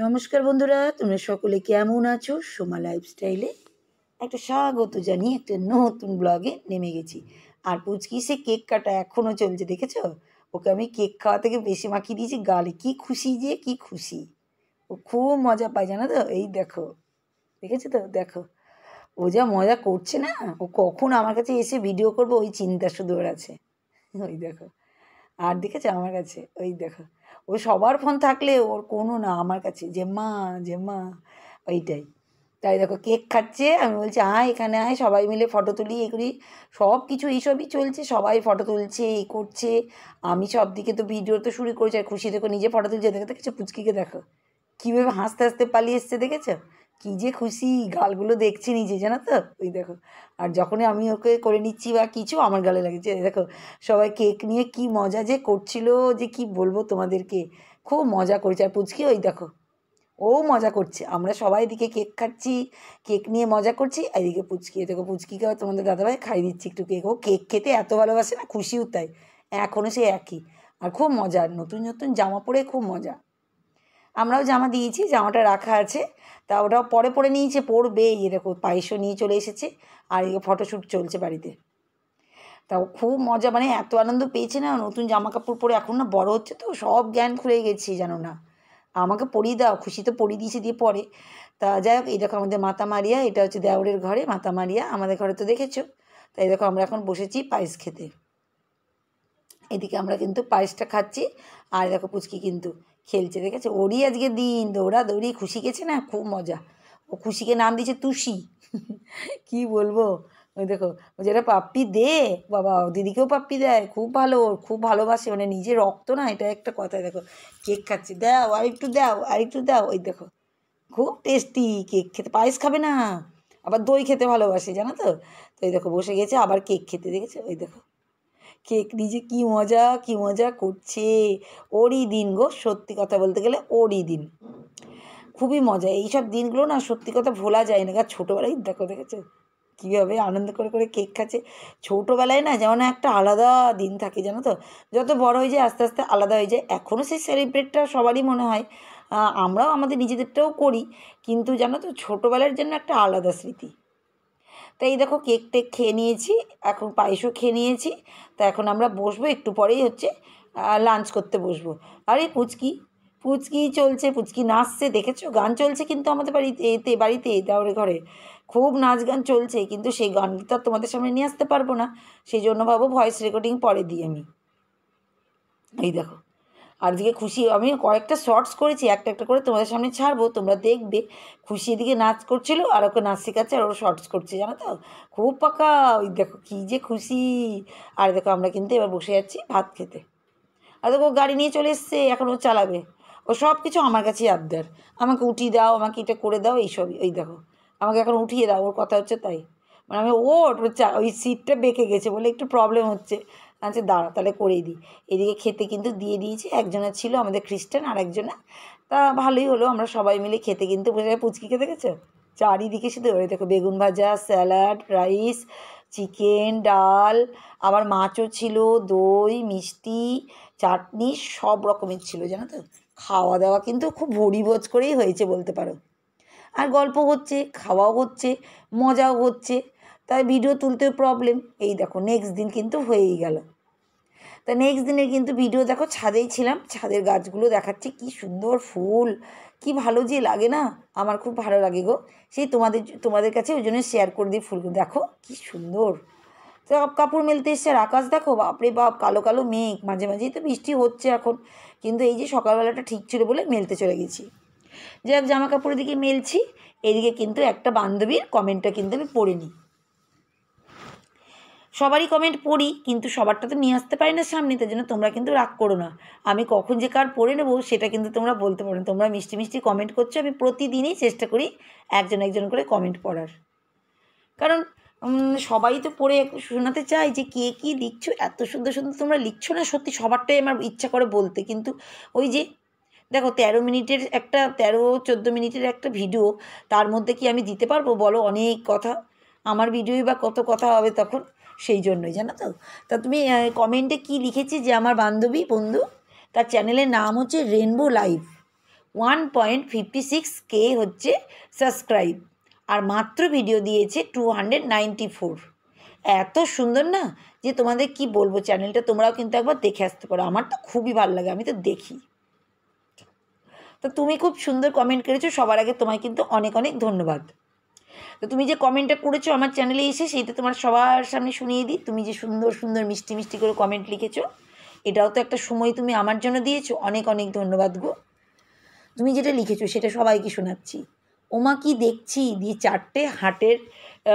নমস্কার বন্ধুরা, তোমরা সকলে কেমন আছো? সোমা লাইফস্টাইলে একটা স্বাগত জানিয়ে একটা নতুন ব্লগে নেমে গেছি। আর পুচকি সে কেক কাটা এখনও চলছে, দেখেছো? ওকে আমি কেক খাওয়া থেকে বেশি মাখিয়ে দিয়েছি গালে। কি খুশি যে, কি খুশি! ও খুব মজা পায়, জানো তো? এই দেখো, দেখেছো তো? দেখো ও যা মজা করছে না, ও কখন আমার কাছে এসে ভিডিও করবো ওই চিন্তা শুধু ওর আছে। ওই দেখো, আর দেখেছো আমার কাছে, ওই দেখো, ও সবার ফোন থাকলে ওর কোনো না, আমার কাছে যে মা ওইটাই। তাই দেখো কেক খাচ্ছে, আমি বলছি আয় এখানে আয়, সবাই মিলে ফটো তুলি, এই করি, সব কিছু এইসবই চলছে। সবাই ফটো তুলছে, এই করছে, আমি সব দিকে তো ভিডিও তো শুরু করেছি। আর খুশি দেখো নিজে ফটো তুলছে, দেখো দেখেছো পুচকিকে? দেখো কীভাবে হাসতে হাসতে পালিয়ে এসছে, দেখেছো? কী যে খুশি, গালগুলো দেখছে নিজে, জানো তো? ওই দেখো, আর যখনই আমি ওকে করে নিচ্ছি বা কিছু, আমার গালে লাগছে। দেখো সবাই কেক নিয়ে কি মজা যে করছিল, যে কি বলবো তোমাদেরকে, খুব মজা করেছে। আর পুচকি ওই দেখো, ও মজা করছে, আমরা সবাই এদিকে কেক খাচ্ছি, কেক নিয়ে মজা করছি, এদিকে পুচকি, দেখো পুচকিকে তোমাদের দাদাভাই খাই দিচ্ছি একটু কেক। ও কেক খেতে এত ভালোবাসে না, খুশিও তাই, এখনও সে একই। আর খুব মজা, নতুন নতুন জামা পরে খুব মজা। আমরাও জামা দিয়েছি, জামাটা রাখা আছে, তা ওটাও পরে পরে নিয়েছে, পরবে। এই দেখো পায়েসও নিয়ে চলে এসেছে, আর এই ফটোশ্যুট চলছে বাড়িতে। তাও খুব মজা, মানে এত আনন্দ পেয়েছে না, নতুন জামা কাপড় পরে। এখন না বড় হচ্ছে তো সব জ্ঞান খুলে গেছি, জানো না? আমাকে পরিয়ে দাও, খুশি তো পরিয়ে দিয়েছে, দিয়ে পরে। তা যাই হোক, এই দেখো আমাদের মাতা মারিয়া, এটা হচ্ছে দেওরের ঘরে মাতা মারিয়া, আমাদের ঘরে তো দেখেছো। তাই দেখো আমরা এখন বসেছি পায়েস খেতে। এদিকে আমরা কিন্তু পায়েসটা খাচ্ছি, আর দেখো পুচকি কিন্তু খেলছে, দেখেছো? ওরই আজকে দিন, দৌড়াদৌড়ি, খুশি গেছে না, খুব মজা। ও খুশিকে নাম দিয়েছে তুষি। কি বলবো, ওই দেখো, ও যেটা পাপ্পি দে, বাবা দিদিকেও পাপ্পি দেয়, খুব ভালো, ওর খুব ভালোবাসে, মানে নিজের রক্ত না, এটা একটা কথা। দেখো কেক খাচ্ছি, দাও আরেকটু দাও, আরেকটু দাও। ওই দেখো খুব টেস্টি কেক খেতে, পায়েস খাবে না, আবার দই খেতে ভালোবাসে, জানো তো? তো এই দেখো বসে গেছে আবার কেক খেতে, দেখেছো? ওই দেখো কেক নিজে কি মজা, কি মজা করছে। ওরই দিন গো, সত্যি কথা বলতে গেলে ওরই দিন, খুবই মজা। এইসব দিনগুলো না সত্যি কথা ভোলা যায় না। আর ছোটোবেলায় দেখো, দেখেছো কীভাবে আনন্দ করে করে কেক খাচ্ছে। ছোটোবেলায় না যেমন একটা আলাদা দিন থাকে, জানো তো? যত বড় হয়ে যায় আস্তে আস্তে আলাদা হয়ে যায়। এখনও সেই সেলিব্রেটটা সবারই মনে হয়, আমরাও আমাদের নিজেদেরটাও করি, কিন্তু জানো তো ছোটোবেলার জন্য একটা আলাদা স্মৃতি। তাই দেখো কেক টেক খেয়ে নিয়েছি, এখন পায়েসও খেয়ে নিয়েছি। তা এখন আমরা বসবো, একটু পরেই হচ্ছে লাঞ্চ করতে বসবো। আরে পুচকি, পুচকি চলছে, পুচকি নাচছে, দেখেছো? গান চলছে কিন্তু আমাদের বাড়িতে দেওরের ঘরে খুব নাচ গান চলছে, কিন্তু সেই গানটা তো আর তোমাদের সামনে নিয়ে আসতে পারবো না। সেই জন্য ভাবো ভয়েস রেকর্ডিং পরে দিই আমি। এই দেখো, আর এদিকে খুশি, আমি কয়েকটা শর্টস করেছি, একটা একটা করে তোমাদের সামনে ছাড়বো, তোমরা দেখবে। খুশি এদিকে নাচ করছিল, আর ওকে নাচ শেখাচ্ছে, আর ওরা শর্টস করছে, জানো তো? খুব পাকা, ওই দেখো কী যে খুশি। আর দেখো আমরা কিন্তু এবার বসে যাচ্ছি ভাত খেতে। আর দেখো ও গাড়ি নিয়ে চলে এসছে, এখন ও চালাবে। ও সব কিছু আমার কাছেই আবদার, আমাকে উঠিয়ে দাও, আমাকে এটা করে দাও, এইসবই। ওই দেখো আমাকে এখন উঠিয়ে দাও, ওর কথা হচ্ছে তাই। মানে আমি ওই সিটটা বেঁকে গেছে বলে একটু প্রবলেম হচ্ছে। আচ্ছা দাঁড়া তাহলে করেই দিই। এদিকে খেতে কিন্তু দিয়ে দিয়েছি, একজনের ছিল আমাদের খ্রিস্টান, আর একজনা। তা ভালোই হলো, আমরা সবাই মিলে খেতে কিন্তু বসে। পুচকিকে দেখেছো? চারিদিকে শুধু ওই দেখো বেগুন ভাজা, স্যালাড, রাইস, চিকেন, ডাল, আবার মাছও ছিল, দই, মিষ্টি, চাটনি, সব রকমের ছিল, জানো তো? খাওয়া দাওয়া কিন্তু খুব ভোজ করেই হয়েছে বলতে পারো। আর গল্প হচ্ছে, খাওয়াও হচ্ছে, মজাও হচ্ছে, তাই ভিডিও তুলতেও প্রবলেম। এই দেখো নেক্সট দিন কিন্তু হয়েই গেল। তা নেক্সট দিনের কিন্তু ভিডিও দেখো, ছাদেই ছিলাম, ছাদের গাছগুলো দেখাচ্ছি, কি সুন্দর ফুল, কি ভালো যে লাগে না, আমার খুব ভালো লাগে গো। সেই তোমাদের কাছে ওই জন্য শেয়ার করে দিই ফুলগুলো, দেখো কি সুন্দর। তো কাপড় মেলতে এসছে, আর আকাশ দেখো, বাপরে বাপ, কালো কালো মেঘ, মাঝে মাঝেই তো বৃষ্টি হচ্ছে এখন, কিন্তু এই যে সকালবেলাটা ঠিক ছিল বলে মেলতে চলে গেছি। যাই হোক জামা কাপড়ের দিকে মেলছি, এদিকে কিন্তু একটা বান্ধবীর কমেন্টটা কিন্তু আমি পড়ে নিই। সবারই কমেন্ট পড়ি, কিন্তু সবারটা তো নিয়ে আসতে পারি না সামনে, তার জন্য তোমরা কিন্তু রাগ করো না। আমি কখন যে কার পড়ে নেবো সেটা কিন্তু তোমরা বলতে পারো না। তোমরা মিষ্টি মিষ্টি কমেন্ট করছো, আমি প্রতিদিনই চেষ্টা করি একজন একজন করে কমেন্ট পড়ার। কারণ সবাই তো পড়ে শোনাতে চায় যে কে কী লিখছো, এত সুন্দর সুন্দর তোমরা লিখছো না, সত্যি সবারটাই আমার ইচ্ছা করে বলতে। কিন্তু ওই যে দেখো 13 মিনিটের একটা 13-14 মিনিটের একটা ভিডিও, তার মধ্যে কি আমি দিতে পারবো বলো? অনেক কথা, আমার ভিডিওই বা কত কথা হবে তখন। সেই জন্যই, জানো তো? তা তুমি কমেন্টে কি লিখেছি, যে আমার বান্ধবী বন্ধু, তার চ্যানেলের নাম হচ্ছে রেনবো লাইভ, 1.56K হচ্ছে সাবস্ক্রাইব, আর মাত্র ভিডিও দিয়েছে 294। এত সুন্দর না যে তোমাদের কি বলবো, চ্যানেলটা তোমরাও কিন্তু একবার দেখে আসতে পারো। আমার তো খুবই ভালো লাগে, আমি তো দেখি। তো তুমি খুব সুন্দর কমেন্ট করেছো, সবার আগে তোমায় কিন্তু অনেক অনেক ধন্যবাদ। তো তুমি যে কমেন্টটা করেছো আমার চ্যানেলে এসে, সেইটা তোমার সবার সামনে শুনিয়ে দিই। তুমি যে সুন্দর সুন্দর মিষ্টি মিষ্টি করে কমেন্ট লিখেছো, এটাও তো একটা সময় তুমি আমার জন্য দিয়েছো। অনেক অনেক ধন্যবাদ গো। তুমি যেটা লিখেছো সেটা সবাইকে শোনাচ্ছি। ওমা কি দেখছি দিয়ে 4টে হার্টের,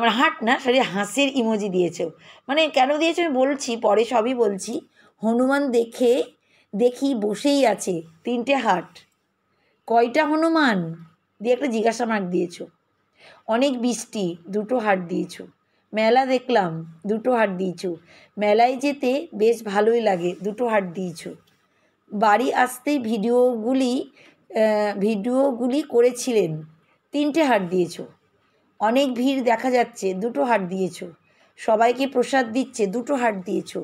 মানে হার্ট না সরি, হাসির ইমোজি দিয়েছো। মানে কেন দিয়েছো আমি বলছি, পরে সবই বলছি। হনুমান দেখি বসেই আছে, 3টে হার্ট। কয়টা হনুমান দিয়ে একটা জিজ্ঞাসা মার্ক দিয়েছো। অনেক বৃষ্টি, 2টো হার্ট দিয়েছো। মেলা দেখলাম, 2টো হার্ট দিয়েছো। মেলায় যেতে বেশ ভালোই লাগে, 2টো হার্ট দিয়েছো। বাড়ি আসতেই ভিডিওগুলি করেছিলেন, 3টে হার্ট দিয়েছো। অনেক ভিড় দেখা যাচ্ছে, 2টো হার্ট দিয়েছো। সবাইকে প্রসাদ দিচ্ছে, 2টো হার্ট দিয়েছো।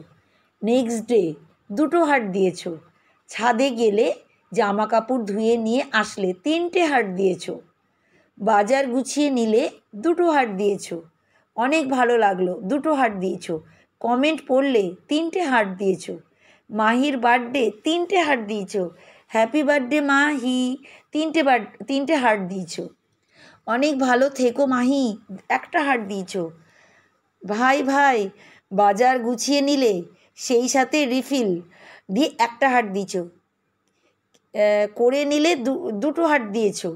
নেক্সট ডে, 2টো হার্ট দিয়েছো। ছাদে গেলে জামা কাপড় ধুয়ে নিয়ে আসলে, 3টে হার্ট দিয়েছো। বাজার গুছিয়ে নিলে, 2টো হার্ট দিয়েছো। অনেক ভালো লাগলো, 2টো হার্ট দিয়েছো। কমেন্ট পড়লে, 3টে হার্ট দিয়েছো। মাহির বার্থডে, 3টে হার্ট দিয়েছো। হ্যাপি বার্থডে মাহি, 3টে হার্ট দিয়েছো। অনেক ভালো থেকো মাহি, একটা হার্ট দিয়েছো। ভাই বাজার গুছিয়ে নিলে সেই সাথে রিফিল দিয়ে একটা হার্ট দিয়েছো। করে নিলে 2টো হার্ট দিয়েছো।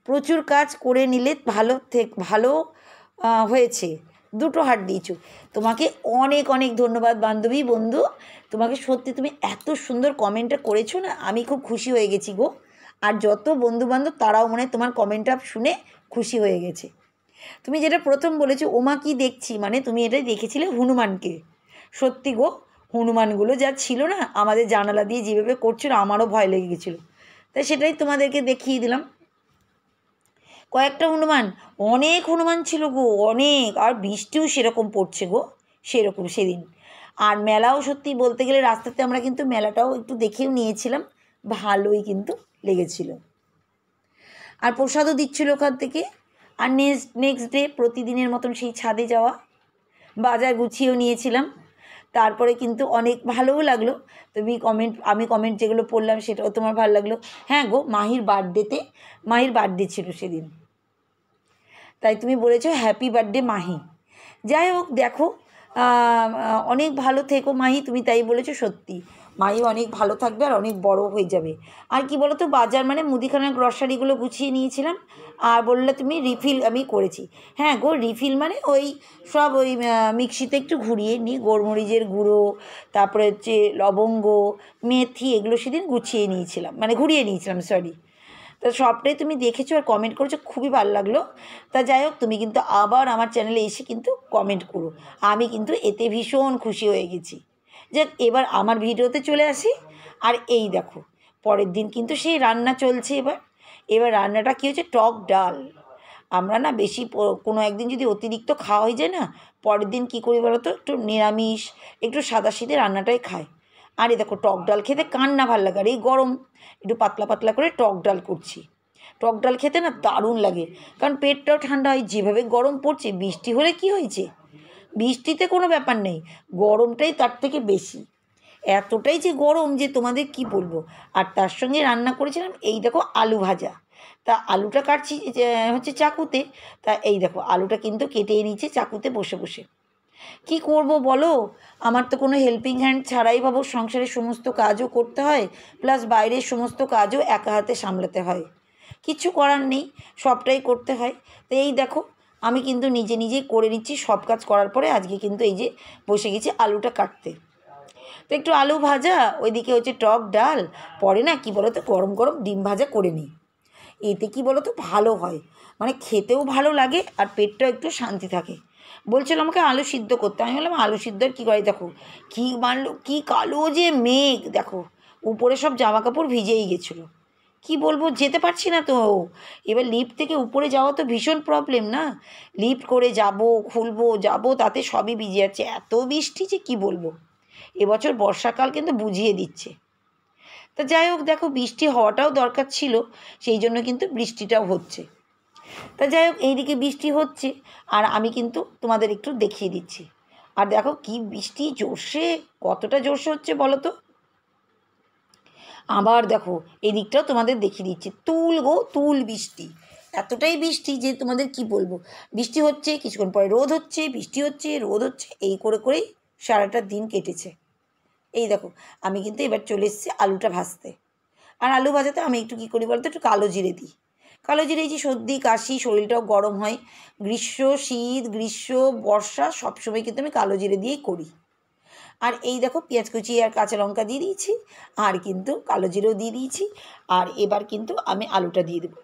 প্রচুর কাজ করে নিলে ভালো হয়েছে, 2টো হার্ট দিয়েছো। তোমাকে অনেক অনেক ধন্যবাদ বান্ধবী, বন্ধু। তোমাকে সত্যি, তুমি এত সুন্দর কমেন্টটা করেছো না, আমি খুব খুশি হয়ে গেছি গো। আর যত বন্ধুবান্ধব তারাও মনে হয় তোমার কমেন্টটা শুনে খুশি হয়ে গেছে। তুমি যেটা প্রথম বলেছো ওমা কি দেখছি, মানে তুমি এটাই দেখেছিলে হনুমানকে। সত্যি গো, হনুমানগুলো যা ছিল না আমাদের জানালা দিয়ে যেভাবে করছিল, আমারও ভয় লেগে গেছিলো। তাই সেটাই তোমাদেরকে দেখিয়ে দিলাম। কয়েকটা হনুমান, অনেক হনুমান ছিল গো, অনেক। আর বৃষ্টিও সেরকম পড়ছে গো, সেরকম সেদিন। আর মেলাও সত্যি বলতে গেলে রাস্তাতে আমরা কিন্তু মেলাটাও একটু দেখেও নিয়েছিলাম, ভালোই কিন্তু লেগেছিল। আর প্রসাদও দিচ্ছিল ওখান থেকে। আর নেক্সট ডে প্রতিদিনের মতন সেই ছাদে যাওয়া, বাজার গুছিয়েও নিয়েছিলাম। তারপরে কিন্তু অনেক ভালোও লাগলো। আমি কমেন্ট যেগুলো পড়লাম সেটাও তোমার ভালো লাগলো। হ্যাঁ গো, মাহির বার্থডে ছিল সেদিন, তাই তুমি বলেছো হ্যাপি বার্থডে মাহি। যাই হোক, দেখো, অনেক ভালো থেকো মাহি, তুমি তাই বলেছো। সত্যি মাহি অনেক ভালো থাকবে আর অনেক বড় হয়ে যাবে। আর কি বলো তো, বাজার মানে মুদিখানার গ্রসারিগুলো গুছিয়ে নিয়েছিলাম। আর বললে তুমি রিফিল আমি করেছি। হ্যাঁ গো, রিফিল মানে ওই মিক্সিতে একটু ঘুরিয়ে নিই, গোলমরিচের গুঁড়ো, তারপরে হচ্ছে লবঙ্গ, মেথি, এগুলো সেদিন ঘুরিয়ে নিয়েছিলাম, সরি। তা সবটাই তুমি দেখেছো আর কমেন্ট করেছো, খুবই ভালো লাগলো। তা যাই হোক, তুমি কিন্তু আবার আমার চ্যানেলে এসে কিন্তু কমেন্ট করো। আমি কিন্তু এতে ভীষণ খুশি হয়ে গেছি। যাক, এবার আমার ভিডিওতে চলে আসি। আর এই দেখো, পরের দিন কিন্তু সেই রান্না চলছে। এবার রান্নাটা কী হচ্ছে, টক ডাল। আমরা না বেশি কোনো একদিন যদি অতিরিক্ত খাওয়া হয়ে যায় না, পরের দিন কী করি বলো তো, একটু নিরামিষ, একটু সাদাসিধে রান্নাটাই খাই। আর এই দেখো, টক ডাল খেতে কার না ভালো লাগে। আর এই গরম একটু পাতলা পাতলা করে টক ডাল করছি। টক ডাল খেতে না দারুণ লাগে, কারণ পেটটাও ঠান্ডা হয়। যেভাবে গরম পড়ছে, বৃষ্টি হলে কি হয়েছে, বৃষ্টিতে কোনো ব্যাপার নেই, গরমটাই তার থেকে বেশি। এতটাই যে গরম যে তোমাদের কি বলবো। আর তার সঙ্গে রান্না করেছিলাম এই দেখো আলু ভাজা। তা আলুটা কাটছি হচ্ছে চাকুতে। তা এই দেখো আলুটা কিন্তু কেটে নিয়েছে চাকুতে বসে বসে। কি করব বলো, আমার তো কোনো হেল্পিং হ্যান্ড ছাড়াই ভাবো সংসারের সমস্ত কাজও করতে হয়, প্লাস বাইরের সমস্ত কাজও একা হাতে সামলাতে হয়। কিছু করার নেই, সবটাই করতে হয়। তো এই দেখো, আমি কিন্তু নিজেই করে নিচ্ছি সব কাজ করার পরে। আজকে কিন্তু এই যে বসে গেছি আলুটা কাটতে। তো একটু আলু ভাজা, ওইদিকে হচ্ছে টক ডাল। পরে না কি বলো তো, গরম গরম ডিম ভাজা করে নিই। এতে কি বলো তো, ভালো হয়, মানে খেতেও ভালো লাগে আর পেটটাও একটু শান্তি থাকে। বলছিল আমাকে আলু সিদ্ধ করতে, আমি বললাম আলু সিদ্ধ আর কী করে। দেখো কী মানলো, কী কালো যে মেঘ, দেখো উপরে সব জামা কাপড় ভিজেই গেছিলো। কি বলবো, যেতে পারছি না তো। এবার লিফট থেকে উপরে যাওয়া তো ভীষণ প্রবলেম না, লিফট করে যাব, খুলবো, যাব, তাতে সবই ভিজে যাচ্ছে। এত বৃষ্টি যে কি বলবো। এবছর বর্ষাকাল কিন্তু বুঝিয়ে দিচ্ছে। তা যাই হোক, দেখো বৃষ্টি হওয়াটাও দরকার ছিল, সেই জন্য কিন্তু বৃষ্টিটাও হচ্ছে। তা যাই হোক, এইদিকে বৃষ্টি হচ্ছে আর আমি কিন্তু তোমাদের একটু দেখিয়ে দিচ্ছি। আর দেখো কি বৃষ্টি জোরসে, কতটা জোরসে হচ্ছে বলো তো। আবার দেখো এই দিকটাও তোমাদের দেখিয়ে দিচ্ছি, তুল গো তুল বৃষ্টি, এতটাই বৃষ্টি যে তোমাদের কি বলবো। বৃষ্টি হচ্ছে, কিছুক্ষণ পরে রোদ হচ্ছে, বৃষ্টি হচ্ছে, রোদ হচ্ছে, এই করে করেই সারাটা দিন কেটেছে। এই দেখো আমি কিন্তু এবার চলে এসেছি আলুটা ভাজতে। আর আলু ভাজাতে আমি একটু কী করি বলতো, একটু কালো জিরে দিই। কালো জিরে, এই যে সর্দি কাশি, শরীরটাও গরম হয়, গ্রীষ্ম শীত গ্রীষ্ম বর্ষা সবসময় কিন্তু আমি কালো জিরে দিয়েই করি। আর এই দেখো পেঁয়াজ কুচি আর কাঁচা লঙ্কা দিয়ে দিয়েছি, আর কিন্তু কালো জিরেও দিয়ে দিয়েছি। আর এবার কিন্তু আমি আলুটা দিয়ে দেবো।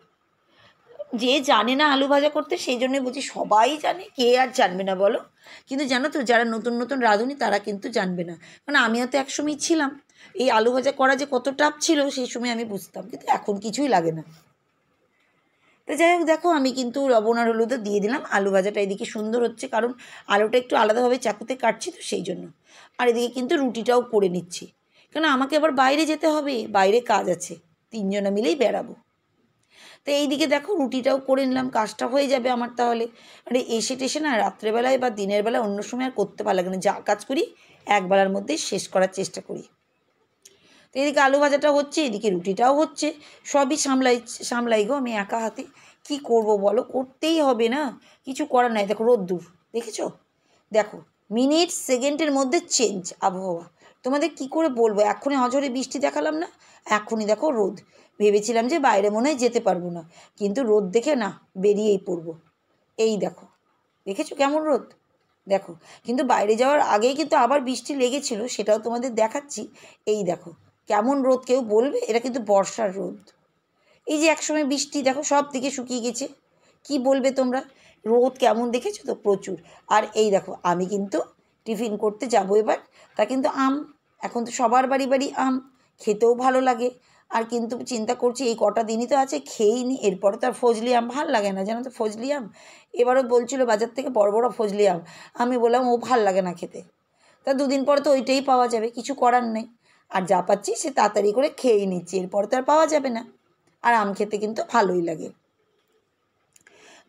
যে জানে না আলু ভাজা করতে, সেই জন্যই বলছি, সবাই জানে, কে আর জানবে না বলো। কিন্তু জানো তো, যারা নতুন নতুন রাঁধুনি তারা কিন্তু জানবে না, কারণ আমিও তো একসময় ছিলাম। এই আলু ভাজা করা যে কত টাফ ছিল সেই সময় আমি বুঝতাম, কিন্তু এখন কিছুই লাগে না। তো যাই হোক, দেখো আমি কিন্তু লবণ আর হলুদও দিয়ে দিলাম। আলু ভাজাটা এদিকে সুন্দর হচ্ছে, কারণ আলুটা একটু আলাদাভাবে চাকুতে কাটছি তো সেই জন্য। আর এদিকে কিন্তু রুটিটাও করে নিচ্ছি, কেন আমাকে আবার বাইরে যেতে হবে, বাইরে কাজ আছে, তিনজনে মিলেই বেড়াবো। তো এইদিকে দেখো রুটিটাও করে নিলাম, কাজটা হয়ে যাবে আমার তাহলে। মানে এসে টেসে না রাত্রেবেলায় বা দিনের বেলায় অন্য সময় আর করতে ভালো লাগে না, যা কাজ করি একবেলার মধ্যেই শেষ করার চেষ্টা করি। তো এদিকে আলু ভাজাটা হচ্ছে, এদিকে রুটিটাও হচ্ছে, সবই সামলাই গো আমি একা হাতে। কি করব বলো, করতেই হবে না, কিছু করার নাই। দেখো রোদ্দুর দেখেছো, দেখো মিনিট সেকেন্ডের মধ্যে চেঞ্জ আবহাওয়া। তোমাদের কি করে বলবো, এখনই অঝরে বৃষ্টি দেখালাম না, এখনই দেখো রোদ। ভেবেছিলাম যে বাইরে মনে হয় যেতে পারবো না, কিন্তু রোদ দেখে না বেরিয়েই পড়বো। এই দেখো, দেখেছো কেমন রোদ, দেখো। কিন্তু বাইরে যাওয়ার আগেই কিন্তু আবার বৃষ্টি লেগেছিল, সেটাও তোমাদের দেখাচ্ছি। এই দেখো কেমন রোদ, কেউ বলবে এটা কিন্তু বর্ষার রোদ। এই যে একসময় বৃষ্টি, দেখো সব দিকে শুকিয়ে গেছে, কি বলবে তোমরা, রোদ কেমন দেখেছো তো, প্রচুর। আর এই দেখো আমি কিন্তু টিফিন করতে যাবো এবার। তা কিন্তু আম, এখন তো সবার বাড়ি বাড়ি আম, খেতেও ভালো লাগে। আর কিন্তু চিন্তা করছি এই কটা দিনই তো আছে, খেয়েই নি, এরপরে তো আর ফজলি আম ভাল লাগে না জানো তো, ফজলি আম। এবারও বলছিল বাজার থেকে বড় বড় ফজলি আম, আমি বললাম ও ভাল লাগে না খেতে। তা দুদিন পরে তো ওইটাই পাওয়া যাবে, কিছু করার নেই। আর যা পাচ্ছি সে তাড়াতাড়ি করে খেয়েই নিচ্ছি, এরপরে তো আর পাওয়া যাবে না। আর আম খেতে কিন্তু ভালোই লাগে।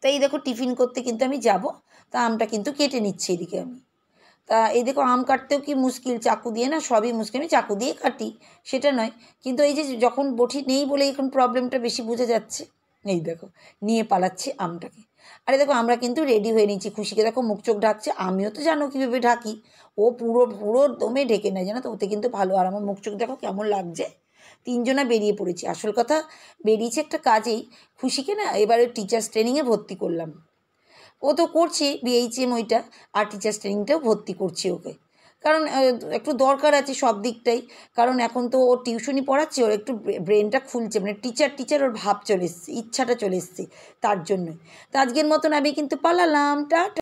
তো এই দেখো টিফিন করতে কিন্তু আমি যাব, তা আমটা কিন্তু কেটে নিচ্ছি এদিকে আমি। তা এই দেখো আম কাটতেও কি মুশকিল, চাকু দিয়ে না সবই মুশকিল, আমি চাকু দিয়ে কাটি সেটা নয়, কিন্তু এই যে যখন বটি নেই বলে এখন প্রবলেমটা বেশি বোঝা যাচ্ছে। এই দেখো নিয়ে পালাচ্ছি আমটাকে। আরে দেখো আমরা কিন্তু রেডি হয়ে নিচ্ছি, খুশিকে দেখো মুখ চোখ ঢাকছে, আমিও তো জানো কীভাবে ঢাকি, ও পুরো পুরো দমে ঢেকে নেয় জানো তো, ওতে কিন্তু ভালো। আর আমার মুখ চোখ দেখো কেমন লাগছে। তিনজনা বেরিয়ে পড়েছি, আসল কথা বেরিয়েছে একটা কাজেই। খুশিকে না এবারে টিচার্স ট্রেনিংয়ে ভর্তি করলাম, ও তো করছে বিএইচএম ওইটা, আর টিচার্স ট্রেনিংটাও ভর্তি করছি ওকে, কারণ একটু দরকার আছে সব দিকটাই। কারণ এখন তো ও টিউশনি পড়াচ্ছে, ওর একটু ব্রেনটা খুলছে, মানে টিচার ওর ভাব চলে এসছে, ইচ্ছাটা চলে এসছে, তার জন্যই। তো আজকের মতন আমি কিন্তু পালালাম, টাটা।